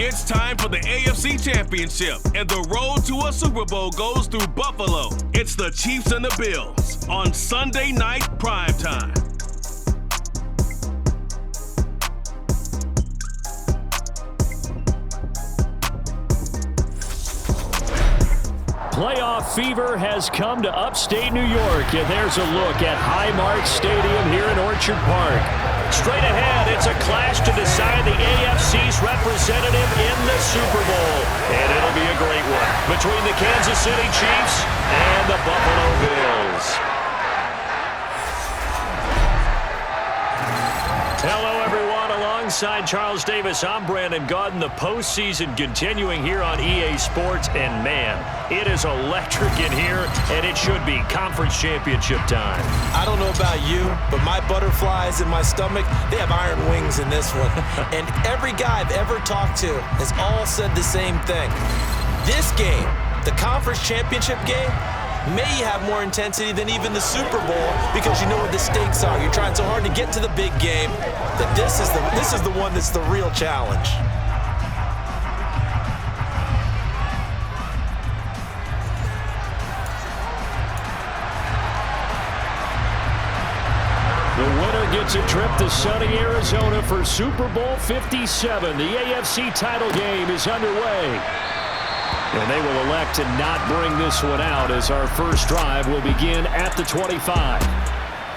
It's time for the AFC Championship, and the road to a Super Bowl goes through Buffalo. It's the Chiefs and the Bills on Sunday night primetime. Playoff fever has come to upstate New York, and there's a look at Highmark Stadium here in Orchard Park. Straight ahead, it's a clash to decide the AFC's representative in the Super Bowl. And it'll be a great one between the Kansas City Chiefs and the Buffalo Bills. Hello, everyone. Alongside Charles Davis, I'm Brandon Gaudin. The postseason continuing here on EA Sports. And, man, it is electric in here, and it should be conference championship time. I don't know about you, but my butterflies in my stomach, they have iron wings in this one. And every guy I've ever talked to has all said the same thing. This game, the conference championship game, may have more intensity than even the Super Bowl because you know what the stakes are. You're trying so hard to get to the big game that this is the one that's the real challenge. The winner gets a trip to sunny Arizona for Super Bowl 57. The AFC title game is underway. And they will elect to not bring this one out as our first drive will begin at the 25.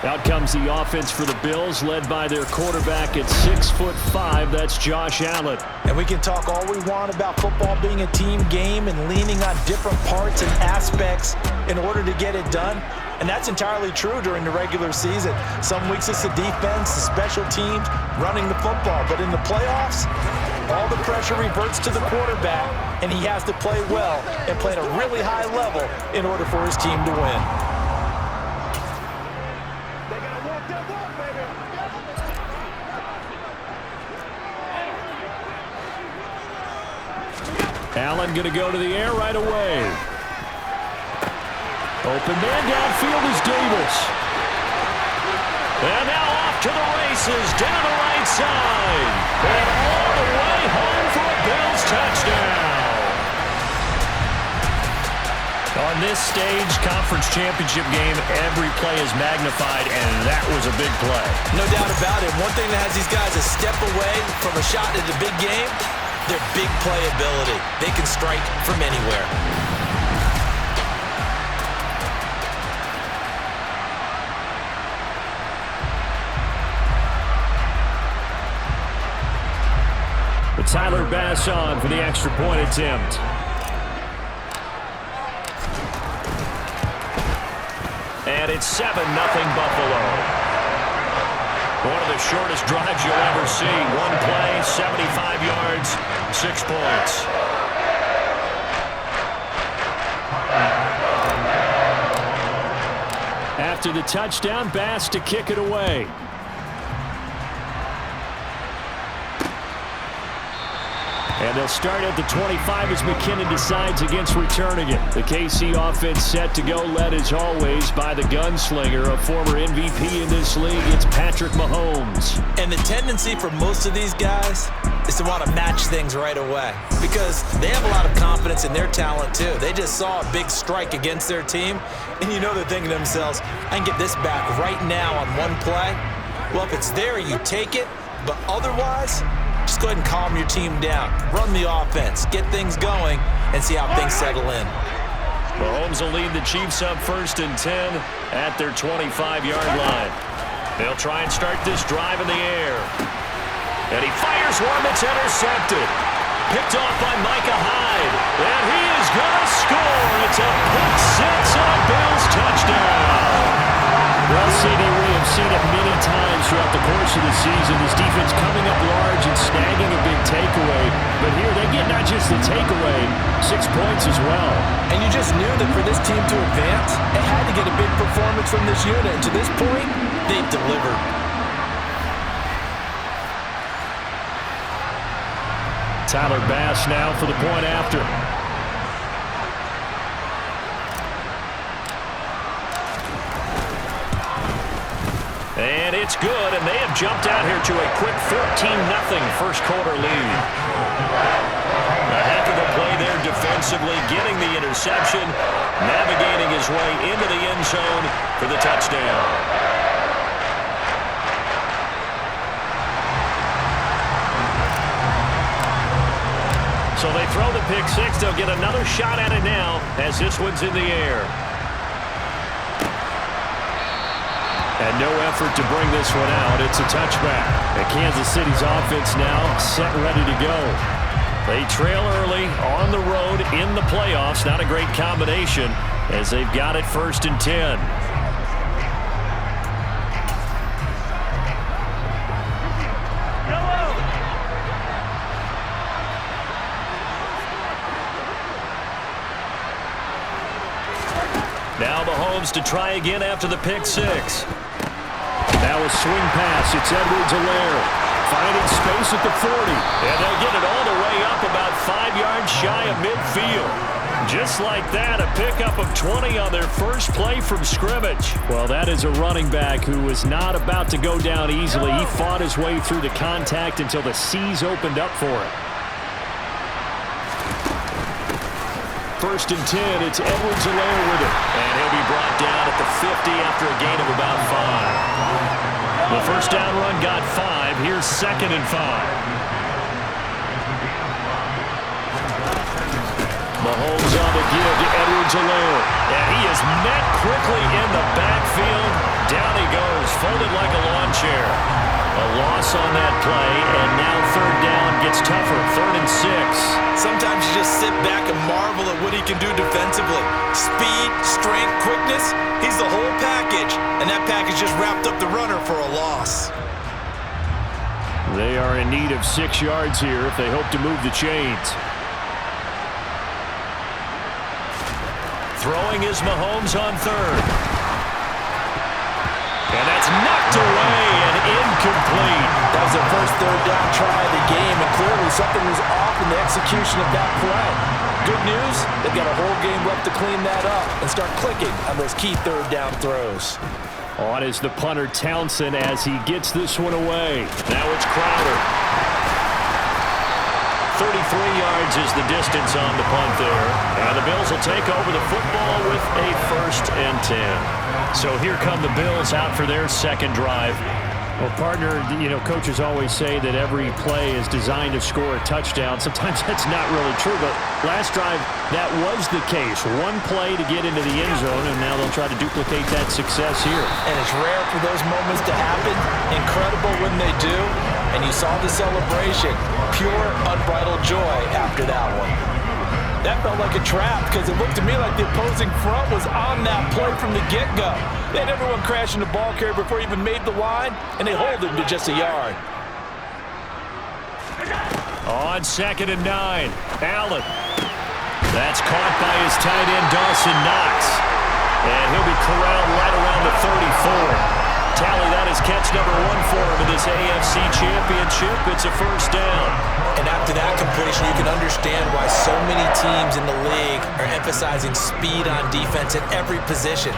Out comes the offense for the Bills, led by their quarterback at 6'5". That's Josh Allen. And we can talk all we want about football being a team game and leaning on different parts and aspects in order to get it done. And that's entirely true during the regular season. Some weeks it's the defense, the special teams, running the football. But in the playoffs, all the pressure reverts to the quarterback, and he has to play well and play at a really high level in order for his team to win. Allen going to go to the air right away. Open man downfield is Davis. And now off to the races, down the right side. And all the way home for a Bills touchdown. On this stage, conference championship game, every play is magnified, and that was a big play. No doubt about it. One thing that has these guys a step away from a shot at the big game, their big playability. They can strike from anywhere. But Tyler Bass on for the extra point attempt. And it's 7-0 Buffalo. One of the shortest drives you'll ever see. One play, 75 yards, 6 points. After the touchdown, Bass to kick it away. And they'll start at the 25 as McKinnon decides against returning it. The KC offense set to go, led as always by the gunslinger, a former MVP in this league. It's Patrick Mahomes. And the tendency for most of these guys is to want to match things right away because they have a lot of confidence in their talent too. They just saw a big strike against their team, and you know they're thinking to themselves, I can get this back right now on one play. Well, if it's there, you take it, but otherwise, just go ahead and calm your team down. Run the offense, get things going, and see how things settle in. Mahomes will lead the Chiefs up 1st and 10 at their 25-yard line. They'll try and start this drive in the air. And he fires one that's intercepted. Picked off by Micah Hyde. And he is going to score. It's a pick six and a Bills touchdown. Well, CD, we have seen it many times throughout the course of the season. This defense coming up large and snagging a big takeaway. But here they get not just the takeaway, 6 points as well. And you just knew that for this team to advance, it had to get a big performance from this unit. And to this point, they've delivered. Tyler Bass now for the point after. And it's good, and they have jumped out here to a quick 14-0 first quarter lead. defensively, getting the interception, navigating his way into the end zone for the touchdown. So they throw the pick six. They'll get another shot at it now as this one's in the air. And no effort to bring this one out. It's a touchback. And Kansas City's offense now set ready to go. They trail early on the road in the playoffs. Not a great combination as they've got it 1st and 10. Now Mahomes to try again after the pick six. Now a swing pass. It's Edwards-Helaire finding space at the 40. And they'll get it all the way up about 5 yards shy of midfield. Just like that, a pickup of 20 on their first play from scrimmage. Well, that is a running back who was not about to go down easily. He fought his way through the contact until the seas opened up for him. 1st and 10, it's Edwards-Helaire with it. And he'll be brought down at the 50 after a gain of about 5. The first down run got 5. Here's 2nd and 5. Mahomes on the give to Edwards-Helaire. And he is met quickly in the backfield. Down he goes, folded like a lawn chair. A loss on that play, and now 3rd down gets tougher. 3rd and 6. Sometimes you just sit back and marvel at what he can do defensively. Speed, strength, quickness, he's the whole package. And that package just wrapped up the runner for a loss. They are in need of 6 yards here if they hope to move the chains. Throwing is Mahomes on 3rd. And that's knocked away and incomplete. That was their first 3rd down try of the game, and clearly something was off in the execution of that play. Good news, they've got a whole game left to clean that up and start clicking on those key 3rd down throws. On is the punter Townsend as he gets this one away. Now it's Crowder. 33 yards is the distance on the punt there. And the Bills will take over the football with a 1st and 10. So here come the Bills out for their 2nd drive. Well, partner, coaches always say that every play is designed to score a touchdown. Sometimes that's not really true, but last drive, that was the case. One play to get into the end zone, and now they'll try to duplicate that success here. And it's rare for those moments to happen. Incredible when they do. And you saw the celebration. Pure, unbridled joy after that one. That felt like a trap because it looked to me like the opposing front was on that play from the get-go. They had everyone crashing the ball carrier before he even made the line, and they hold him to just a yard. On 2nd and 9, Allen. That's caught by his tight end, Dawson Knox. And he'll be corralled right around the 34. Tally, that is catch number 1 for him in this AFC Championship. It's a 1st down. And after that completion, you can understand why so many teams in the league are emphasizing speed on defense at every position.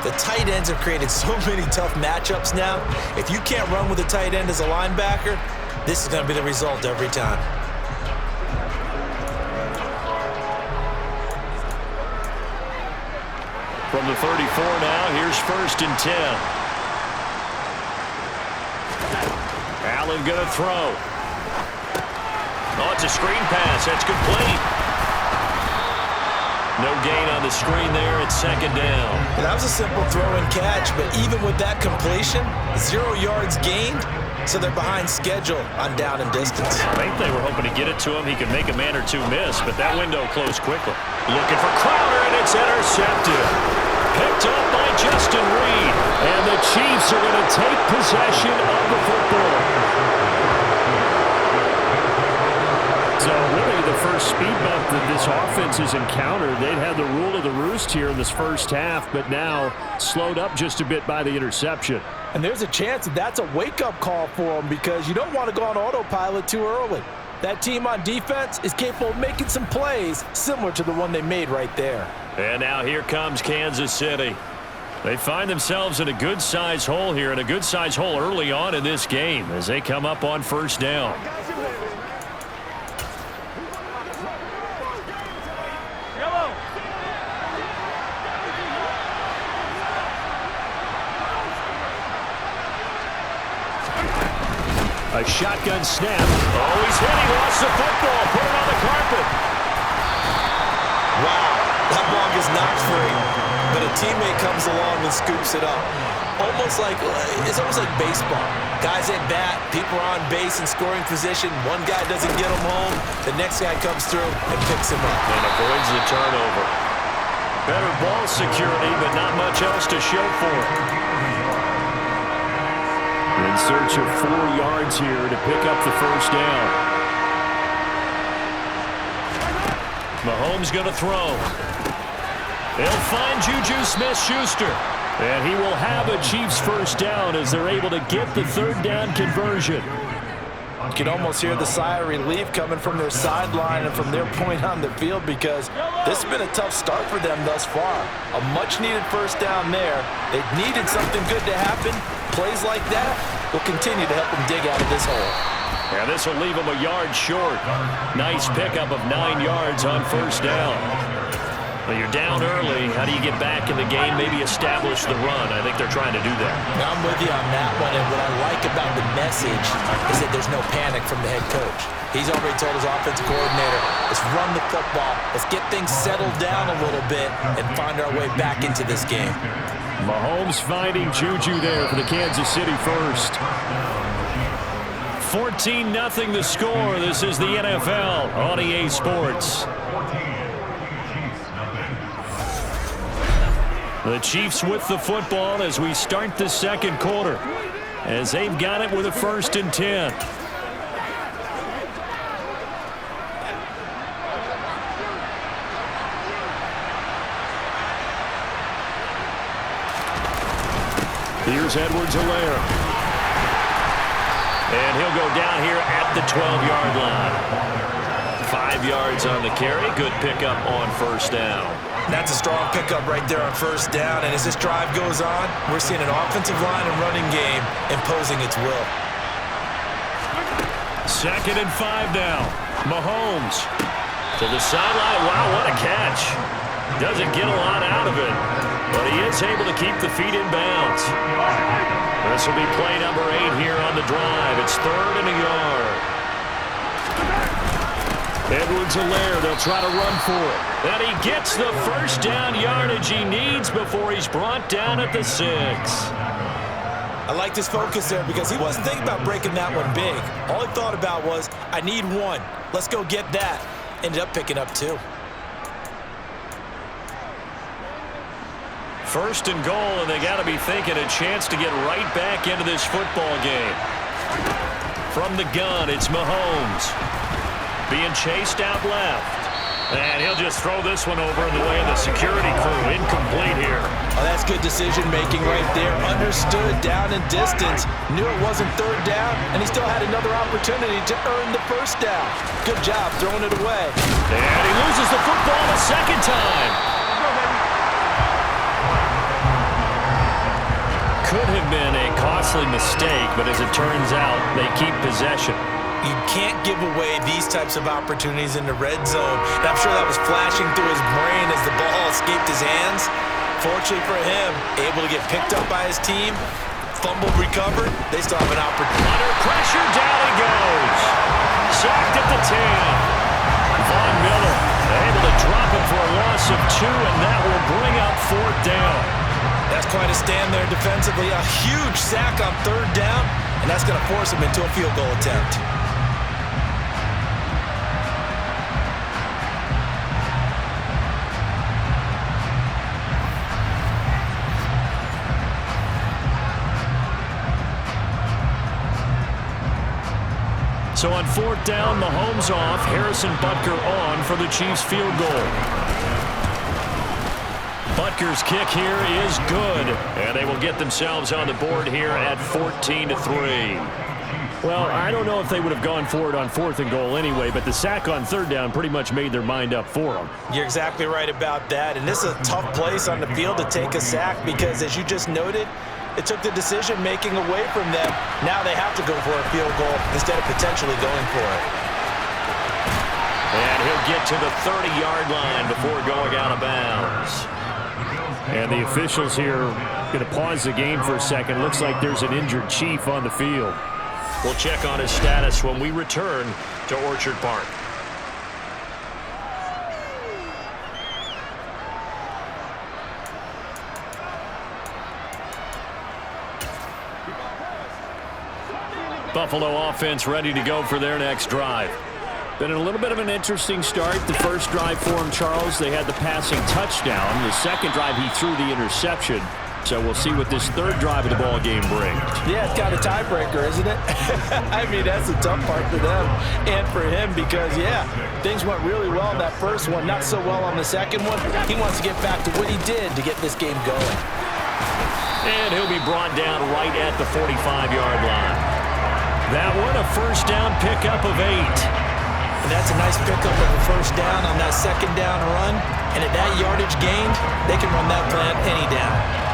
The tight ends have created so many tough matchups now. If you can't run with a tight end as a linebacker, this is going to be the result every time. From the 34 now, here's 1st and 10. Allen going to throw. Oh, it's a screen pass. That's complete. No gain on the screen there. It's 2nd down. And that was a simple throw and catch, but even with that completion, 0 yards gained, so they're behind schedule on down and distance. I think they were hoping to get it to him. He could make a man or two miss, but that window closed quickly. Looking for Crowder, and it's intercepted. Picked up by Justin Reed, and the Chiefs are going to take possession of the football. So really the first speed bump that this offense has encountered. They'd had the rule of the roost here in this first half, but now slowed up just a bit by the interception. And there's a chance that that's a wake-up call for them because you don't want to go on autopilot too early. That team on defense is capable of making some plays similar to the one they made right there. And now here comes Kansas City. They find themselves in a good-sized hole here, and a good-sized hole early on in this game as they come up on 1st down. A shotgun snap. Oh, he's hit. He lost the football. Put it on the carpet. Wow, that ball gets knocked free, but a teammate comes along and scoops it up. It's almost like baseball. Guys at bat, people are on base in scoring position. One guy doesn't get him home. The next guy comes through and picks him up. And avoids the turnover. Better ball security, but not much else to show for it. In search of 4 yards here to pick up the first down. Mahomes going to throw. They'll find Juju Smith-Schuster. And he will have a Chiefs first down as they're able to get the third down conversion. You can almost hear the sigh of relief coming from their sideline and from their point on the field because this has been a tough start for them thus far. A much-needed first down there. They needed something good to happen. Plays like that will continue to help them dig out of this hole. And this will leave them a yard short. Nice pickup of 9 yards on first down. Well, you're down early. How do you get back in the game? Maybe establish the run. I think they're trying to do that. I'm with you on that one, and what I like about the message is that there's no panic from the head coach. He's already told his offensive coordinator, let's run the football, let's get things settled down a little bit, and find our way back into this game. Mahomes finding Juju there for the Kansas City first. 14-0 the score. This is the NFL on EA Sports. The Chiefs with the football as we start the second quarter, as they've got it with a 1st and 10. Here's Edwards-Helaire. And he'll go down here at the 12-yard line. 5 yards on the carry. Good pickup on first down. That's a strong pickup right there on first down, and as this drive goes on, we're seeing an offensive line and running game imposing its will. 2nd and 5 now. Mahomes to the sideline. Wow, what a catch. Doesn't get a lot out of it, but he is able to keep the feet in bounds. This will be play number 8 here on the drive. It's 3rd and a yard. Edwards-Helaire, they'll try to run for it. And he gets the first down yardage he needs before he's brought down at the 6. I like his focus there because he wasn't thinking about breaking that one big. All he thought about was, I need 1. Let's go get that. Ended up picking up 2. 1st and goal, and they got to be thinking a chance to get right back into this football game. From the gun, it's Mahomes. Being chased out left. And he'll just throw this one over in the way of the security crew. Incomplete here. Oh, that's good decision-making right there. Understood down and distance. Knew it wasn't 3rd down, and he still had another opportunity to earn the first down. Good job throwing it away. And he loses the football a second time. Could have been a costly mistake, but as it turns out, they keep possession. You can't give away these types of opportunities in the red zone. And I'm sure that was flashing through his brain as the ball escaped his hands. Fortunately for him, able to get picked up by his team, fumble recovered. They still have an opportunity. Under pressure, down he goes. Sacked at the 10. Von Miller able to drop him for a loss of 2, and that will bring up 4th down. That's quite a stand there defensively. A huge sack on 3rd down, and that's going to force him into a field goal attempt. So on 4th down, Mahomes off, Harrison Butker on for the Chiefs field goal. Butker's kick here is good, and they will get themselves on the board here at 14-3. Well, I don't know if they would have gone for it on 4th and goal anyway, but the sack on 3rd down pretty much made their mind up for them. You're exactly right about that, and this is a tough place on the field to take a sack because, as you just noted, it took the decision-making away from them. Now they have to go for a field goal instead of potentially going for it. And he'll get to the 30-yard line before going out of bounds. And the officials here going to pause the game for a second. Looks like there's an injured Chief on the field. We'll check on his status when we return to Orchard Park. Buffalo offense ready to go for their next drive. Been a little bit of an interesting start. The first drive for him, Charles, they had the passing touchdown. The second drive, he threw the interception. So we'll see what this third drive of the ball game brings. Yeah, it's got a tiebreaker, isn't it? I mean, that's the tough part for them and for him because, yeah, things went really well in that first one, not so well on the second one. He wants to get back to what he did to get this game going. And he'll be brought down right at the 45-yard line. That one, a first down pickup of 8. And that's a nice pickup of a first down on that second down run. And at that yardage gained, they can run that plan any down.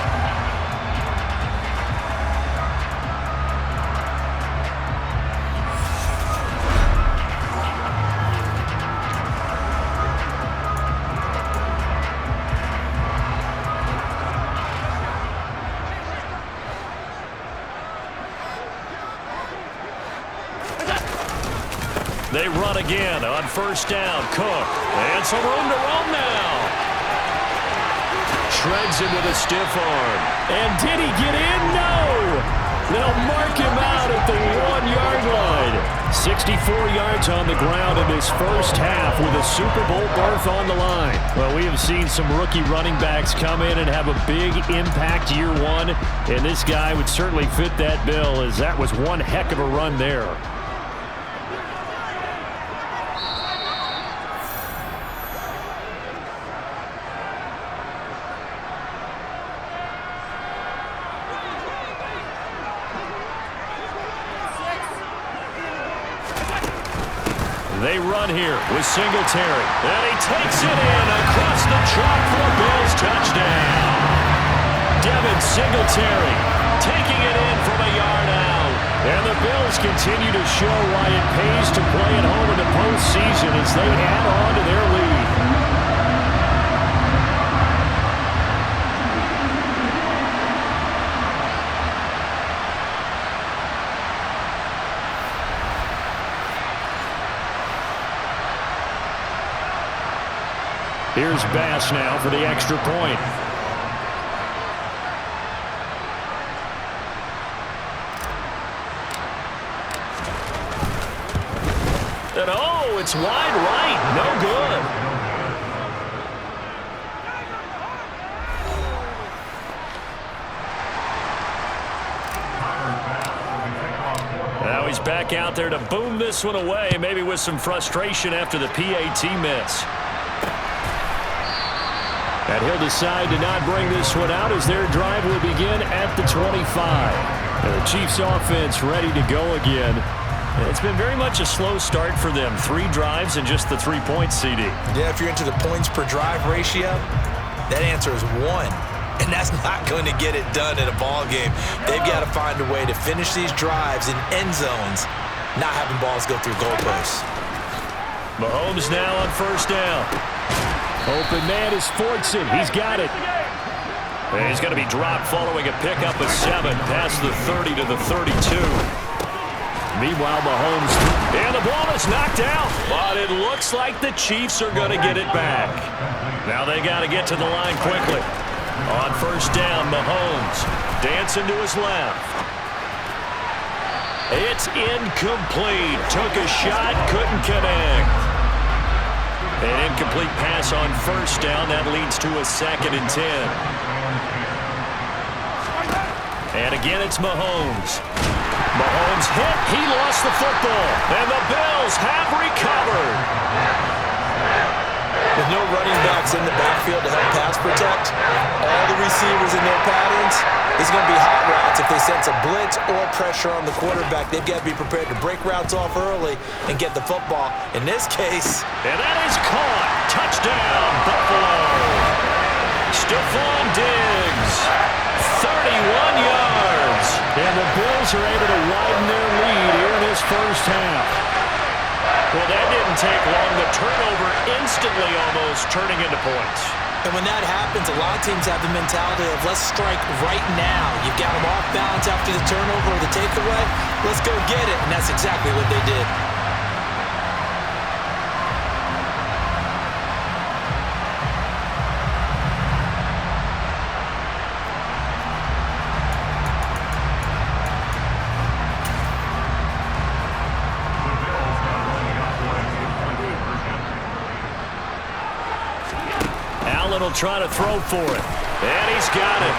They run again on first down. Cook. And some room to roam now. Shreds him with a stiff arm. And did he get in? No! They'll mark him out at the 1-yard line. 64 yards on the ground in this first half with a Super Bowl berth on the line. Well, we have seen some rookie running backs come in and have a big impact year one. And this guy would certainly fit that bill, as that was one heck of a run there. They run here with Singletary. And he takes it in across the chalk for a Bills touchdown. Devin Singletary taking it in from a yard out. And the Bills continue to show why it pays to play at home in the postseason as they add on to their lead. Here's Bass now for the extra point. And oh, it's wide right. No good. Now he's back out there to boom this one away, maybe with some frustration after the PAT miss. And he'll decide to not bring this one out as their drive will begin at the 25. And the Chiefs offense ready to go again. And it's been very much a slow start for them. 3 drives and just the 3 points, CD. Yeah, if you're into the points per drive ratio, that answer is 1. And that's not going to get it done in a ball game. They've got to find a way to finish these drives in end zones, not having balls go through goalposts. Mahomes now on first down. Open man is Fortson. He's got it. And he's going to be dropped following a pickup of 7 past the 30 to the 32. Meanwhile, Mahomes. And the ball is knocked out. But it looks like the Chiefs are going to get it back. Now they got to get to the line quickly. On first down, Mahomes dancing to his left. It's incomplete. Took a shot, couldn't connect. An incomplete pass on first down. That leads to a 2nd and 10. And again, it's Mahomes. Mahomes hit. He lost the football. And the Bills have recovered. With no running backs in the backfield to help pass protect, all the receivers in their patterns, it's going to be hot routes if they sense a blitz or pressure on the quarterback. They've got to be prepared to break routes off early and get the football. In this case. And that is caught. Touchdown, Buffalo. Stephon Diggs, 31 yards. And the Bills are able to widen their lead here in this first half. Well, that didn't take long. The turnover instantly almost turning into points. And when that happens, a lot of teams have the mentality of let's strike right now. You've got them off balance after the turnover or the takeaway. Let's go get it. And that's exactly what they did. Will try to throw for it. And he's got it.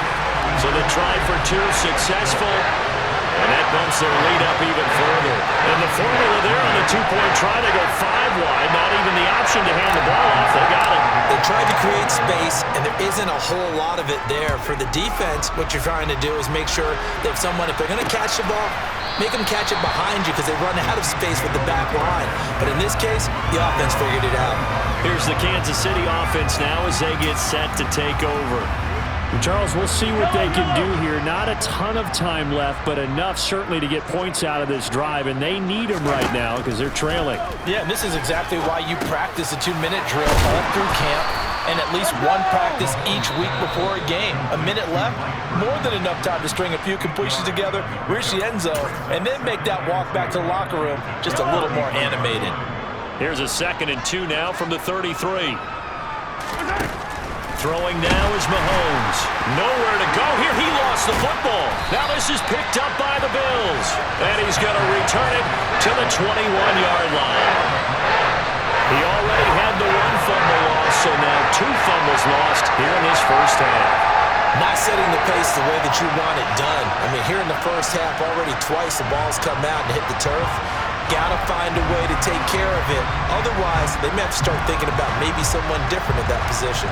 So the try for two successful. And that bumps their lead up even further. And the formula there on the two-point try, they go 5 wide. Not even the option to hand the ball off. They got it. They tried to create space, and there isn't a whole lot of it there. For the defense, what you're trying to do is make sure that if they're going to catch the ball, make them catch it behind you because they run out of space with the back line. But in this case, the offense figured it out. Here's the Kansas City offense now as they get set to take over. Charles, we'll see what they can do here. Not a ton of time left, but enough certainly to get points out of this drive, and they need them right now because they're trailing. Yeah, and this is exactly why you practice a 2-minute drill all through camp and at least one practice each week before a game. A minute left, more than enough time to string a few completions together, reach the end zone, and then make that walk back to the locker room just a little more animated. Here's a 2nd and 2 now from the 33. Throwing now is Mahomes. Nowhere to go here. He lost the football. Now this is picked up by the Bills. And he's going to return it to the 21-yard line. He already had the 1 fumble loss, so now 2 fumbles lost here in this first half. Not setting the pace the way that you want it done. I mean, here in the first half, already twice the ball's come out and hit the turf. Got to find a way to take care of it. Otherwise, they may have to start thinking about maybe someone different at that position.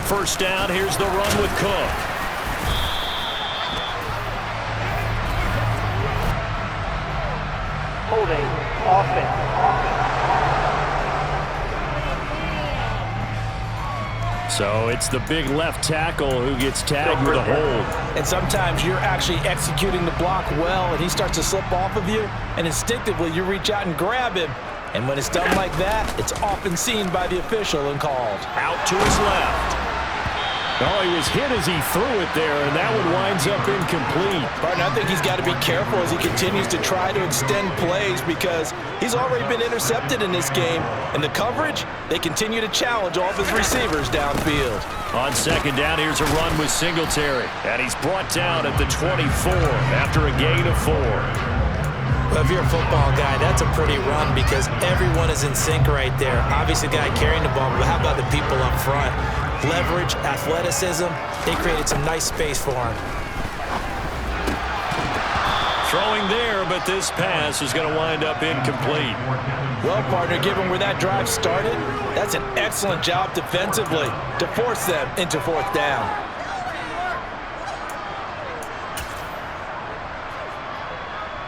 First down, here's the run with Cook. Holding offense. So it's the big left tackle who gets tagged with a hold. And sometimes you're actually executing the block well, and he starts to slip off of you, and instinctively you reach out and grab him. And when it's done like that, it's often seen by the official and called. Out to his left. Oh, he was hit as he threw it there, and that one winds up incomplete. Partner, I think he's got to be careful as he continues to try to extend plays because he's already been intercepted in this game. And the coverage, they continue to challenge all of his receivers downfield. On 2nd down, here's a run with Singletary. And he's brought down at the 24 after a gain of 4. Well, if you're a football guy, that's a pretty run because everyone is in sync right there. Obviously, the guy carrying the ball, but how about the people up front? Leverage, athleticism, they created some nice space for him. Throwing there, but this pass is going to wind up incomplete. Well, partner, given where that drive started, that's an excellent job defensively to force them into 4th down.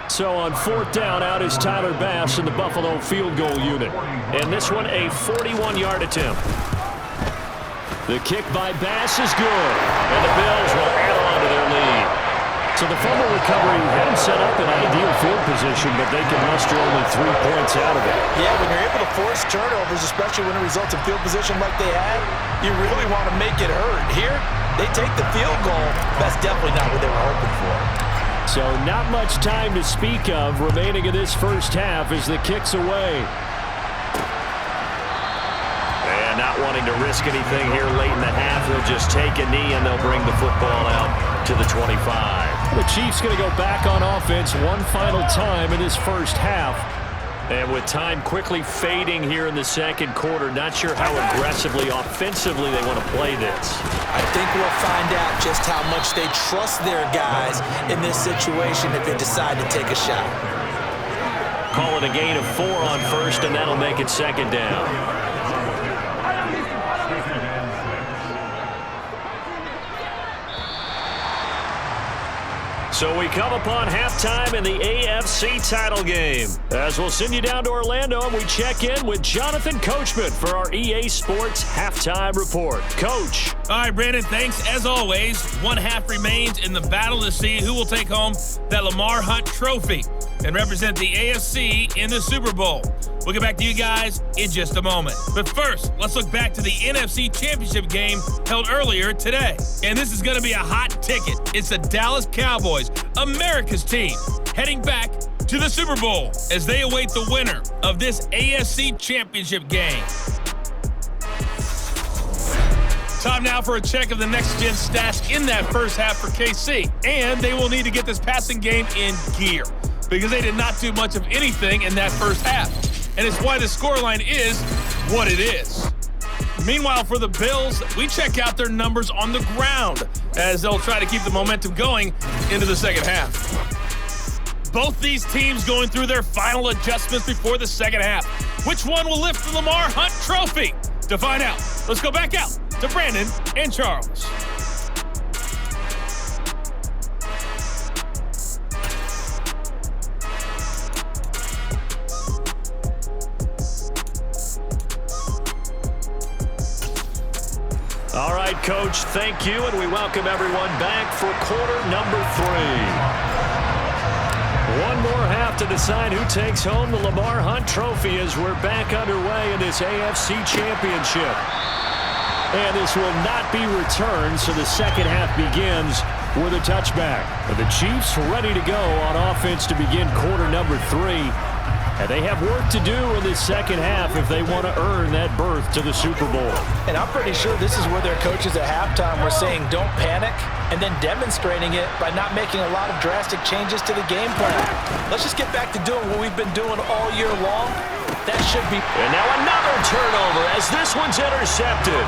So on 4th down, out is Tyler Bass in the Buffalo field goal unit. And this one, a 41-yard attempt. The kick by Bass is good. And the Bills will add on to their lead. So the fumble recovery had them set up in ideal field position, but they can muster only 3 points out of it. Yeah, when you're able to force turnovers, especially when it results in field position like they had, you really want to make it hurt. Here, they take the field goal. That's definitely not what they were hoping for. So not much time to speak of remaining in this first half as the kick's away. And not wanting to risk anything here late in the half, they'll just take a knee and they'll bring the football out to the 25. The Chiefs going to go back on offense one final time in this first half. And with time quickly fading here in the 2nd quarter, not sure how aggressively, offensively they want to play this. I think we'll find out just how much they trust their guys in this situation if they decide to take a shot. Call it a gain of 4 on 1st, and that'll make it 2nd down. So we come upon halftime in the AFC title game. As we'll send you down to Orlando and we check in with Jonathan Coachman for our EA Sports halftime report. Coach. All right, Brandon, thanks. As always, one half remains in the battle to see who will take home that Lamar Hunt trophy and represent the AFC in the Super Bowl. We'll get back to you guys in just a moment. But first, let's look back to the NFC Championship game held earlier today. And this is going to be a hot ticket. It's the Dallas Cowboys, America's team, heading back to the Super Bowl as they await the winner of this AFC Championship game. Time now for a check of the next-gen stats in that first half for KC. And they will need to get this passing game in gear because they did not do much of anything in that first half. And it's why the scoreline is what it is. Meanwhile, for the Bills, we check out their numbers on the ground as they'll try to keep the momentum going into the second half. Both these teams going through their final adjustments before the second half. Which one will lift the Lamar Hunt trophy? To find out, let's go back out to Brandon and Charles. All right, Coach, thank you, and we welcome everyone back for quarter number 3. One more half to decide who takes home the Lamar Hunt trophy as we're back underway in this AFC Championship. And this will not be returned, so the second half begins with a touchback. The Chiefs ready to go on offense to begin quarter number 3. And they have work to do in this second half if they want to earn that berth to the Super Bowl. And I'm pretty sure this is where their coaches at halftime were saying don't panic and then demonstrating it by not making a lot of drastic changes to the game plan. Let's just get back to doing what we've been doing all year long. That should be... And now another turnover as this one's intercepted.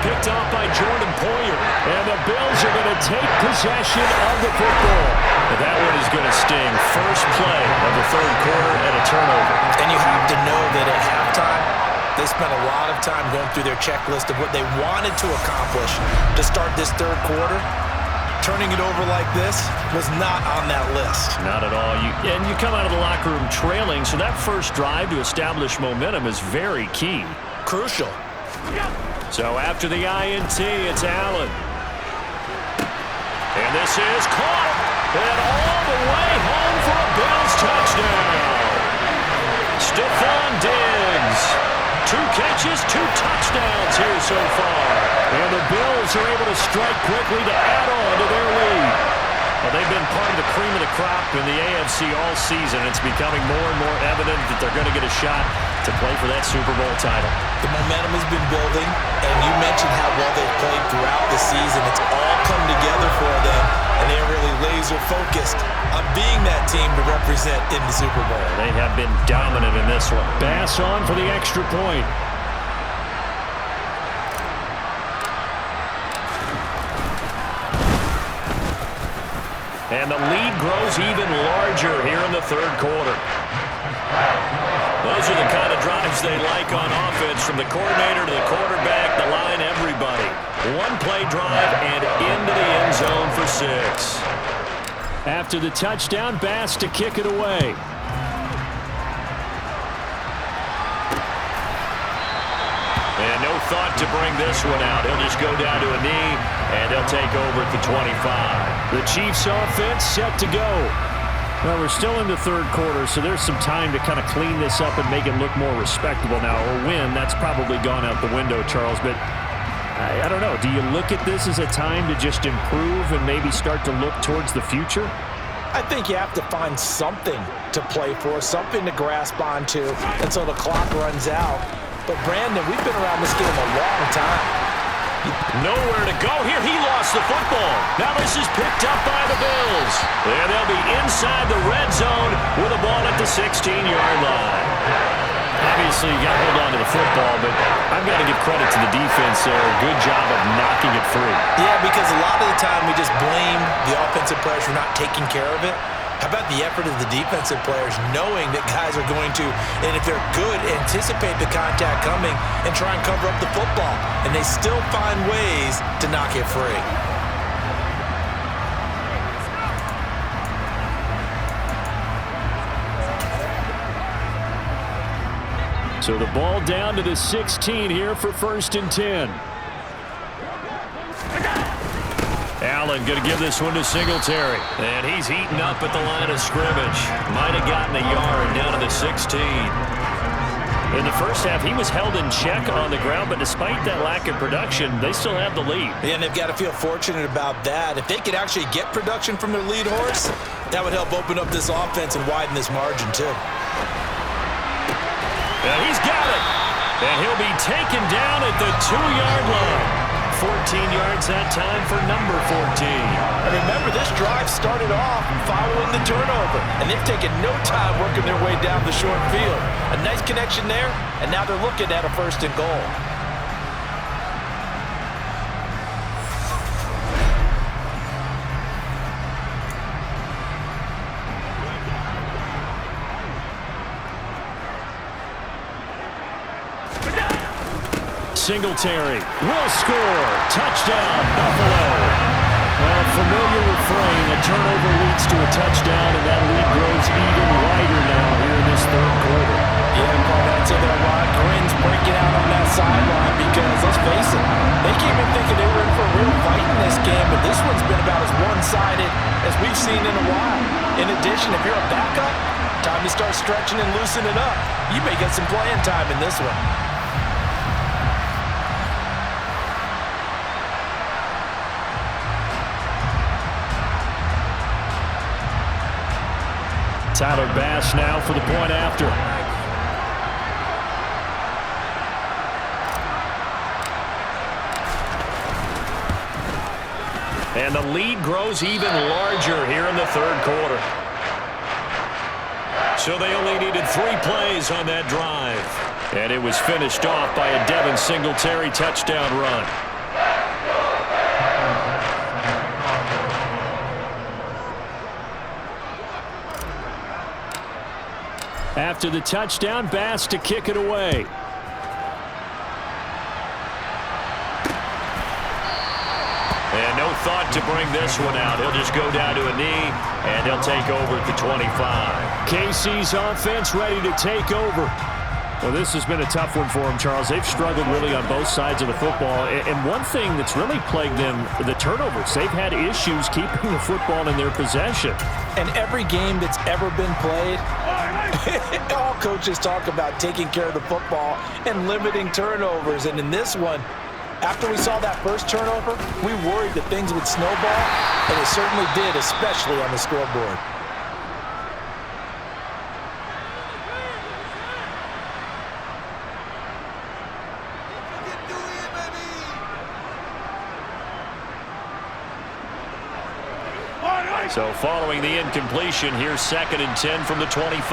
Picked off by Jordan Poyer. And the Bills are going to take possession of the football. And that one is going to sting. First play of the third quarter and a turnover. And you have to know that at halftime, they spent a lot of time going through their checklist of what they wanted to accomplish to start this third quarter. Turning it over like this was not on that list. Not at all. And you come out of the locker room trailing, so that first drive to establish momentum is very key. Crucial. So after the INT, it's Allen. And this is caught. And all the way home for a Bills touchdown. Stephon Diggs. 2 catches, 2 touchdowns here so far. And the Bills are able to strike quickly to add on to their lead. Well, they've been part of the cream of the crop in the AFC all season. It's becoming more and more evident that they're going to get a shot to play for that Super Bowl title. The momentum has been building, and you mentioned how well they've played throughout the season. It's all come together for them, and they're really laser-focused on being that team to represent in the Super Bowl. They have been dominant in this one. Pass on for the extra point. And the lead grows even larger here in the third quarter. Those are the kind of drives they like on offense, from the coordinator to the quarterback, the line, everybody. One play drive and into the end zone for 6. After the touchdown, Bass to kick it away. And no thought to bring this one out. He'll just go down to a knee, and he'll take over at the 25. The Chiefs offense set to go. Well, we're still in the third quarter, so there's some time to kind of clean this up and make it look more respectable now. Or win, that's probably gone out the window, Charles. But I don't know. Do you look at this as a time to just improve and maybe start to look towards the future? I think you have to find something to play for, something to grasp onto until the clock runs out. But, Brandon, we've been around this game a long time. Nowhere to go here. He lost the football. Now this is picked up by the Bills. And they'll be inside the red zone with a ball at the 16-yard line. Obviously, you got to hold on to the football, but I've got to give credit to the defense there. Good job of knocking it free. Yeah, because a lot of the time we just blame the offensive players for not taking care of it. How about the effort of the defensive players knowing that guys are going to, and if they're good, anticipate the contact coming and try and cover up the football. And they still find ways to knock it free. So the ball down to the 16 here for 1st and 10. Allen going to give this one to Singletary. And he's heating up at the line of scrimmage. Might have gotten a yard down to the 16. In the first half, he was held in check on the ground, but despite that lack of production, they still have the lead. And they've got to feel fortunate about that. If they could actually get production from their lead horse, that would help open up this offense and widen this margin, too. And he's got it. And he'll be taken down at the 2-yard line. 14 yards that time for number 14. And remember, this drive started off following the turnover, and they've taken no time working their way down the short field. A nice connection there, and now they're looking at a 1st and goal. Singletary will score. Touchdown, Buffalo. Well, familiar refrain. A turnover leads to a touchdown, and that lead grows even wider now here in this 3rd quarter. Yeah, Paul, that's it. A lot of grins breaking out on that sideline because, let's face it, they came in thinking they were in for a real fight in this game, but this one's been about as one-sided as we've seen in a while. In addition, if you're a backup, time to start stretching and loosening up. You may get some playing time in this one. Tyler Bass now for the point after. And the lead grows even larger here in the 3rd quarter. So they only needed 3 plays on that drive. And it was finished off by a Devin Singletary touchdown run. After the touchdown, Bass to kick it away. And no thought to bring this one out. He'll just go down to a knee, and he'll take over at the 25. KC's offense ready to take over. Well, this has been a tough one for them, Charles. They've struggled really on both sides of the football. And one thing that's really plagued them, the turnovers. They've had issues keeping the football in their possession. And every game that's ever been played, all coaches talk about taking care of the football and limiting turnovers. And in this one, after we saw that first turnover, we worried that things would snowball, and it certainly did, especially on the scoreboard. So following the incompletion, here's 2nd and 10 from the 25.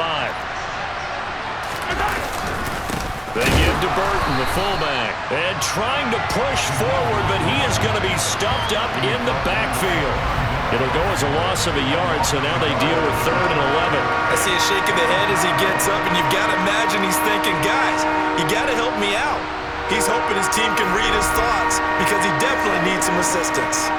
They give to Burton, the fullback, and trying to push forward, but he is going to be stuffed up in the backfield. It'll go as a loss of a yard, so now they deal with 3rd and 11. I see a shake of the head as he gets up, and you've got to imagine he's thinking, guys, you got to help me out. He's hoping his team can read his thoughts because he definitely needs some assistance.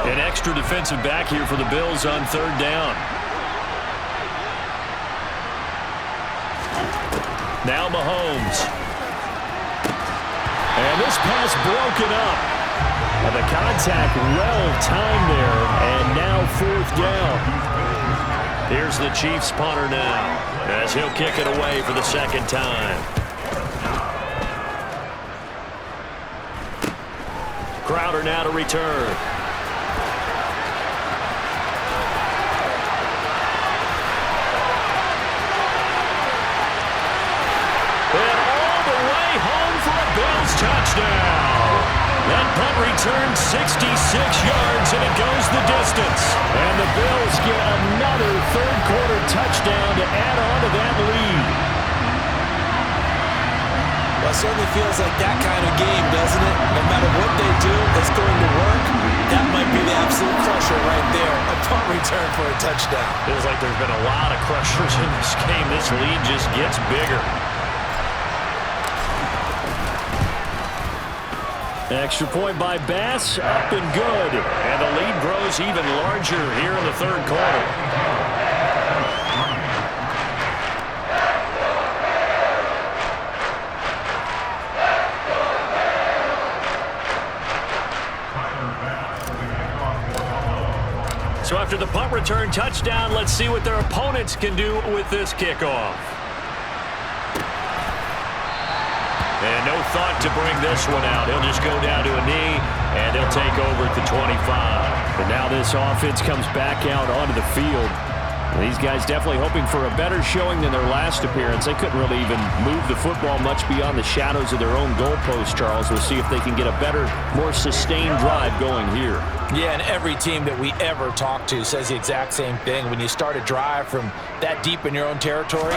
An extra defensive back here for the Bills on 3rd down. Now Mahomes. And this pass broken up. And the contact well timed there. And now 4th down. Here's the Chiefs punter now, as he'll kick it away for the 2nd time. Crowder now to return. Touchdown. That punt returns 66 yards, and it goes the distance. And the Bills get another 3rd quarter touchdown to add on to that lead. Well, it certainly feels like that kind of game, doesn't it? No matter what they do, it's going to work. That might be the absolute crusher right there. A punt return for a touchdown. Feels like there's been a lot of crushers in this game. This lead just gets bigger. Extra point by Bass, up and good. And the lead grows even larger here in the 3rd quarter. After the punt return touchdown, let's see what their opponents can do with this kickoff. And no thought to bring this one out. He'll just go down to a knee, and he'll take over at the 25. And now this offense comes back out onto the field. These guys definitely hoping for a better showing than their last appearance. They couldn't really even move the football much beyond the shadows of their own goalpost, Charles. We'll see if they can get a better, more sustained drive going here. Yeah, and every team that we ever talk to says the exact same thing. When you start a drive from that deep in your own territory,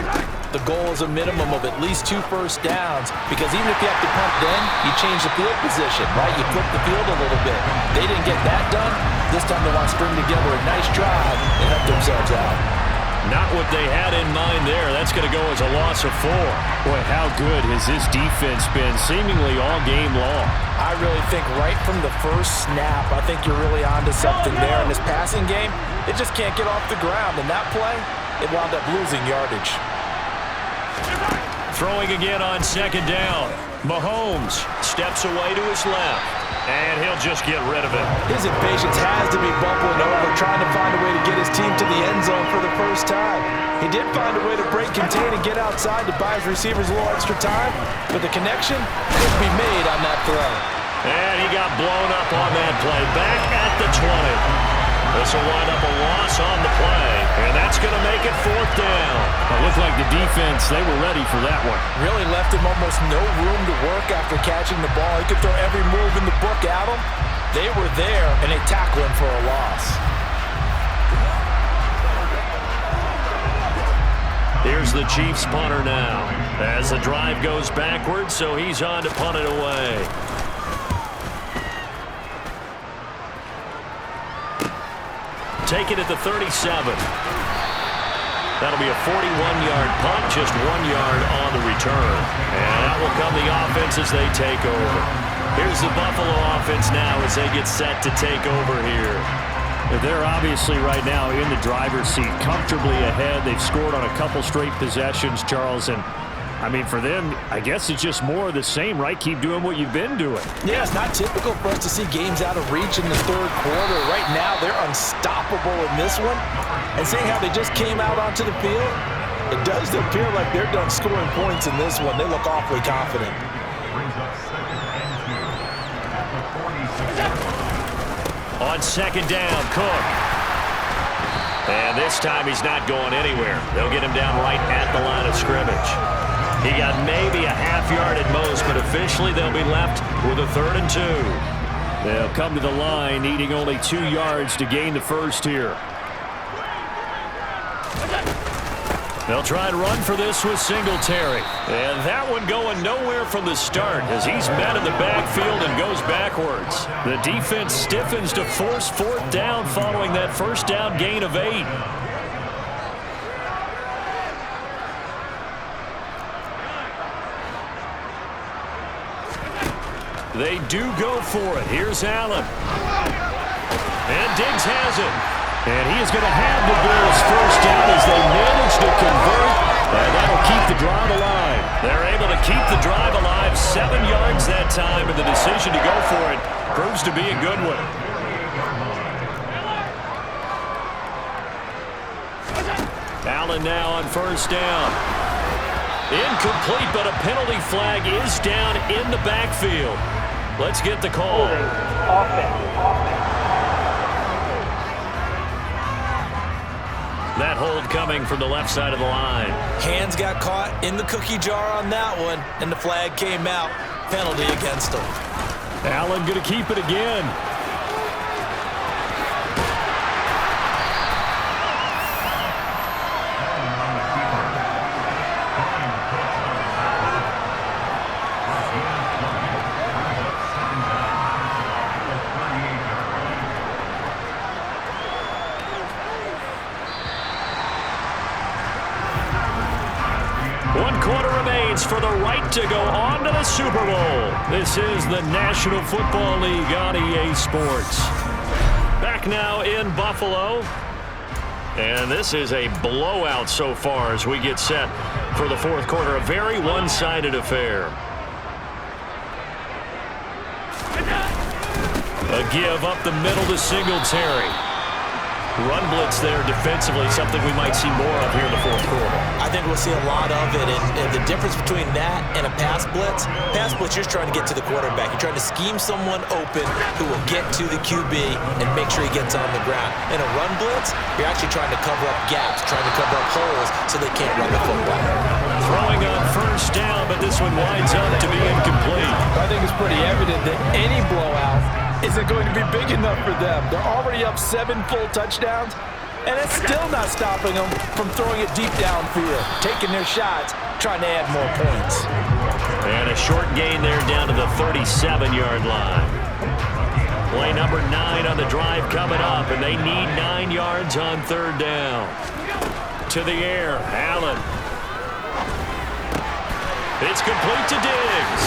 the goal is a minimum of at least 2 first downs, because even if you have to punt then, you change the field position, right? You flip the field a little bit. They didn't get that done. This time they want to string together a nice drive and help themselves out. Not what they had in mind there. That's going to go as a loss of 4. Boy, how good has this defense been seemingly all game long? I really think right from the first snap, I think you're really onto something there. In this passing game, it just can't get off the ground. And that play, it wound up losing yardage. Throwing again on 2nd down. Mahomes steps away to his left, and he'll just get rid of it. His impatience has to be bubbling over, trying to find a way to get his team to the end zone for the first time. He did find a way to break contain and get outside to buy his receivers a little extra time, but the connection couldn't be made on that throw. And he got blown up on that play. Back at the 20. This will wind up a loss on the play, and that's going to make it 4th down. It looked like the defense, they were ready for that one. Really left him almost no room to work after catching the ball. He could throw every move in the book at him. They were there, and they tackled him for a loss. Here's the Chiefs punter now, as the drive goes backwards, so he's on to punt it away. Take it at the 37. That'll be a 41-yard punt, just 1 yard on the return. And that will come the offense as they take over. Here's the Buffalo offense now as they get set to take over here. They're obviously right now in the driver's seat, comfortably ahead. They've scored on a couple straight possessions, Charles, and I mean, for them, I guess it's just more of the same, right? Keep doing what you've been doing. Yeah, it's not typical for us to see games out of reach in the 3rd quarter. Right now, they're unstoppable in this one. And seeing how they just came out onto the field, it does appear like they're done scoring points in this one. They look awfully confident. On 2nd down, Cook. And this time he's not going anywhere. They'll get him down right at the line of scrimmage. He got maybe a half yard at most, but officially they'll be left with a 3rd and 2. They'll come to the line, needing only 2 yards to gain the first here. They'll try and run for this with Singletary. And that one going nowhere from the start as he's met in the backfield and goes backwards. The defense stiffens to force 4th down following that 1st down gain of 8. They do go for it. Here's Allen. And Diggs has it. And he is going to have the Bills' 1st down as they manage to convert. And that'll keep the drive alive. They're able to keep the drive alive. 7 yards that time, and the decision to go for it proves to be a good one. Allen now on 1st down. Incomplete, but a penalty flag is down in the backfield. Let's get the call. That hold coming from the left side of the line. Hands got caught in the cookie jar on that one, and the flag came out. Penalty against him. Allen going to keep it again. For the right to go on to the Super Bowl. This is the National Football League on EA Sports. Back now in Buffalo. And this is a blowout so far as we get set for the 4th quarter. A very one-sided affair. A give up the middle to Singletary. Run blitz there defensively, something we might see more of here in the fourth quarter. I think we'll see a lot of it, and the difference between that and a pass blitz, you're trying to get to the quarterback. You're trying to scheme someone open who will get to the QB and make sure he gets on the ground. In a run blitz, you're actually trying to cover up gaps, trying to cover up holes so they can't run the football. Throwing on first down, but this one winds up to be incomplete. I think it's pretty evident that any blowout isn't going to be big enough for them. They're already up 7 full touchdowns, and it's still not stopping them from throwing it deep downfield, taking their shots, trying to add more points. And a short gain there down to the 37-yard line. Play number 9 on the drive coming up, and they need 9 yards on third down. To the air, Allen. It's complete to Diggs.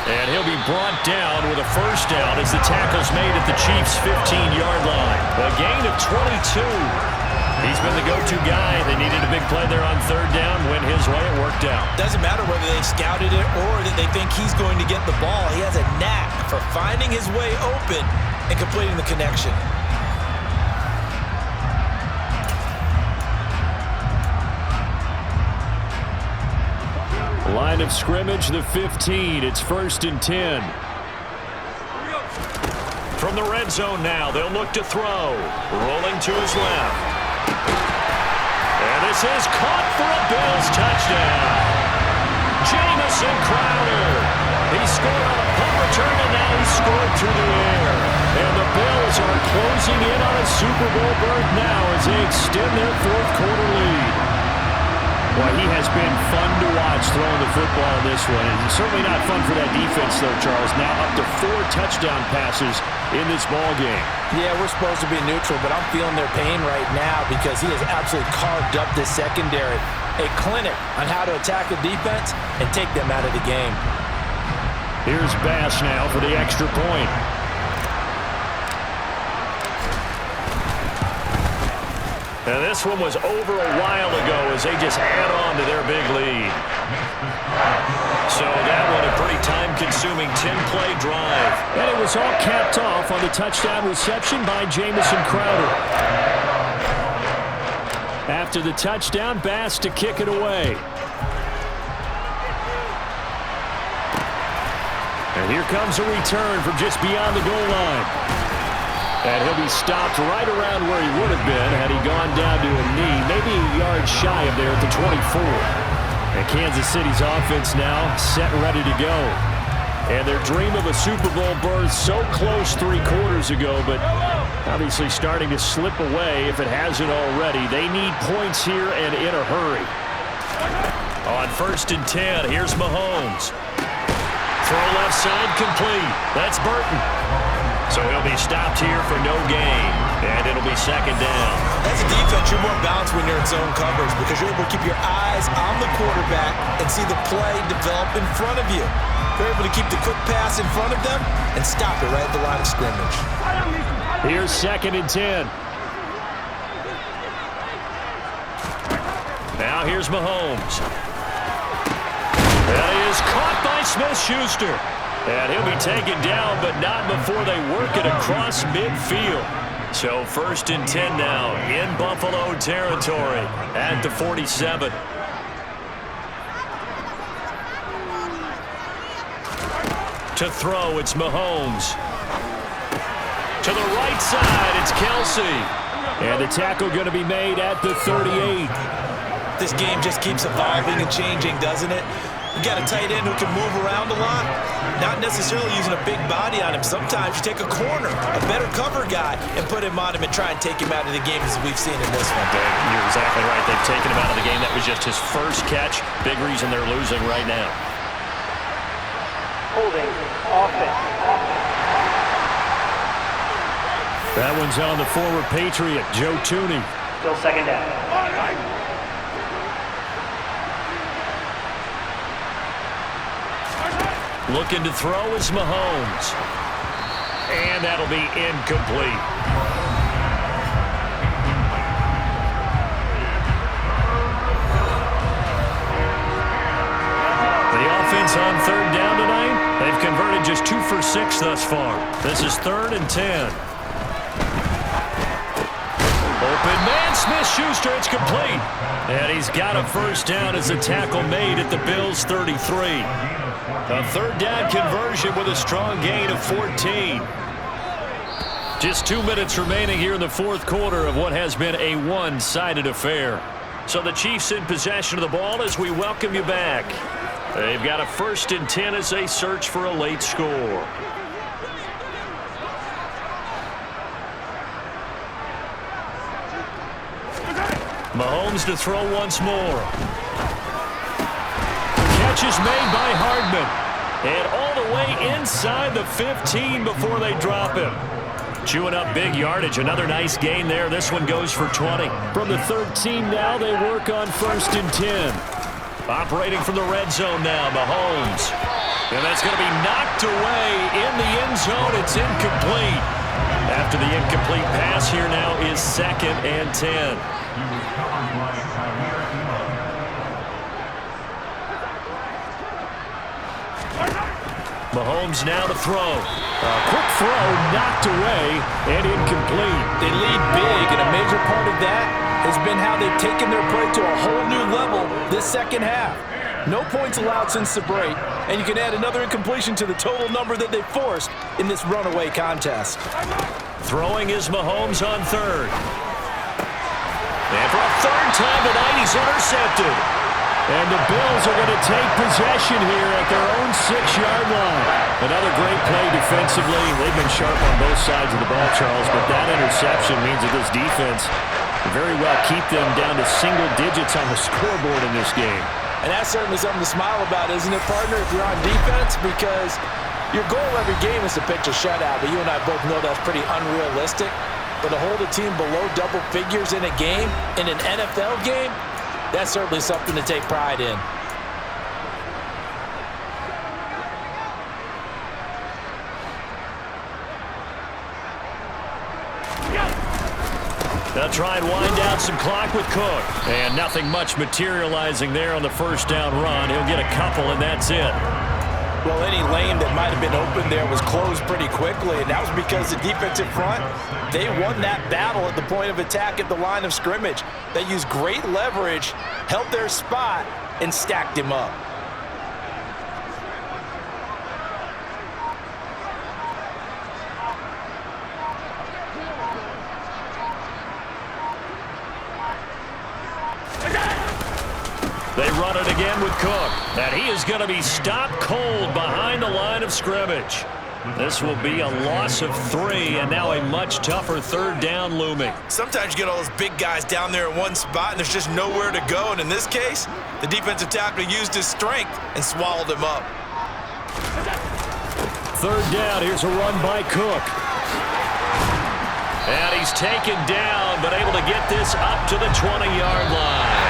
And he'll be brought down with a first down as the tackle's made at the Chiefs' 15-yard line. A gain of 22. He's been the go-to guy. They needed a big play there on third down. Went his way, it worked out. Doesn't matter whether they've scouted it or that they think he's going to get the ball. He has a knack for finding his way open and completing the connection. Line of scrimmage, the 15. It's 1st and 10. From the red zone now, they'll look to throw. Rolling to his left. And this is caught for a Bills touchdown. Jamison Crowder. He scored on a punt return, and now he scored through the air. And the Bills are closing in on a Super Bowl berth now as they extend their fourth quarter lead. Well, he has been fun to watch throwing the football in this one. And certainly not fun for that defense, though, Charles. Now up to 4 touchdown passes in this ball game. Yeah, we're supposed to be neutral, but I'm feeling their pain right now because he has absolutely carved up this secondary. A clinic on how to attack the defense and take them out of the game. Here's Bass now for the extra point. And this one was over a while ago as they just add on to their big lead. So that one a pretty time-consuming 10-play drive. And it was all capped off on the touchdown reception by Jamison Crowder. After the touchdown, Bass to kick it away. And here comes a return from just beyond the goal line. And he'll be stopped right around where he would have been had he gone down to a knee, maybe a yard shy of there at the 24. And Kansas City's offense now set and ready to go. And their dream of a Super Bowl berth so close 3 quarters ago, but obviously starting to slip away if it hasn't already. They need points here and in a hurry. On 1st and 10, here's Mahomes. Throw left side complete. That's Burton. So he'll be stopped here for no gain, and it'll be 2nd down. As a defense, you're more balanced when you're in zone coverage because you're able to keep your eyes on the quarterback and see the play develop in front of you. You're able to keep the quick pass in front of them and stop it right at the line of scrimmage. Here's 2nd and 10. Now here's Mahomes. That is caught by Smith-Schuster. And he'll be taken down, but not before they work it across midfield. So 1st and 10 now in Buffalo territory at the 47. To throw, it's Mahomes. To the right side, it's Kelsey. And the tackle going to be made at the 38. This game just keeps evolving and changing, doesn't it? You got a tight end who can move around a lot, not necessarily using a big body on him. Sometimes you take a corner, a better cover guy, and put him on him and try and take him out of the game as we've seen in this one. You're exactly right. They've taken him out of the game. That was just his first catch. Big reason they're losing right now. Holding offense. That one's on the former Patriot, Joe Tooney. Still 2nd down. Looking to throw is Mahomes. And that'll be incomplete. The offense on 3rd down tonight, they've converted just 2 for 6 thus far. This is 3rd and 10. Open man, Smith-Schuster, it's complete. And he's got a first down as a tackle made at the Bills' 33. A third down conversion with a strong gain of 14. Just 2 minutes remaining here in the fourth quarter of what has been a one-sided affair. So the Chiefs in possession of the ball as we welcome you back. They've got a 1st and 10 as they search for a late score. Mahomes to throw once more. Catch is made by Hardman. And all the way inside the 15 before they drop him. Chewing up big yardage. Another nice gain there. This one goes for 20. From the 13 now, they work on 1st and 10. Operating from the red zone now, Mahomes. And that's going to be knocked away in the end zone. It's incomplete. After the incomplete pass, here now is 2nd and 10. Mahomes now to throw. A quick throw knocked away and incomplete. They lead big, and a major part of that has been how they've taken their play to a whole new level this second half. No points allowed since the break, and you can add another incompletion to the total number that they forced in this runaway contest. Throwing is Mahomes on 3rd. And for a 3rd time tonight, he's intercepted. And the Bills are going to take possession here at their own 6-yard line. Another great play defensively. They've been sharp on both sides of the ball, Charles, but that interception means that this defense very well keep them down to single digits on the scoreboard in this game. And that's certainly something to smile about, isn't it, partner, if you're on defense? Because your goal every game is to pitch a shutout, but you and I both know that's pretty unrealistic. But to hold a team below double figures in a game, in an NFL game, that's certainly something to take pride in. They'll try and wind down some clock with Cook. And nothing much materializing there on the 1st down run. He'll get a couple, and that's it. Well, any lane that might have been open there was closed pretty quickly, and that was because the defensive front, they won that battle at the point of attack at the line of scrimmage. They used great leverage, held their spot, and stacked him up. They run it again with Cook. And he is going to be stopped cold behind the line of scrimmage. This will be a loss of 3, and now a much tougher 3rd down looming. Sometimes you get all those big guys down there in one spot, and there's just nowhere to go. And in this case, the defensive tackle used his strength and swallowed him up. 3rd down. Here's a run by Cook. And he's taken down, but able to get this up to the 20-yard line.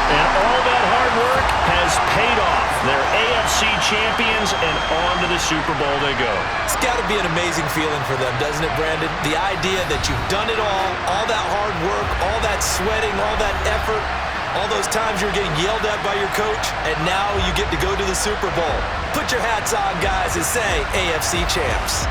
And all that hard work has paid off. They're AFC champions, and on to the Super Bowl they go. It's got to be an amazing feeling for them, doesn't it, Brandon? The idea that you've done it all that hard work, all that sweating, all that effort, all those times you're getting yelled at by your coach, and now you get to go to the Super Bowl. Put your hats on, guys, and say AFC champs.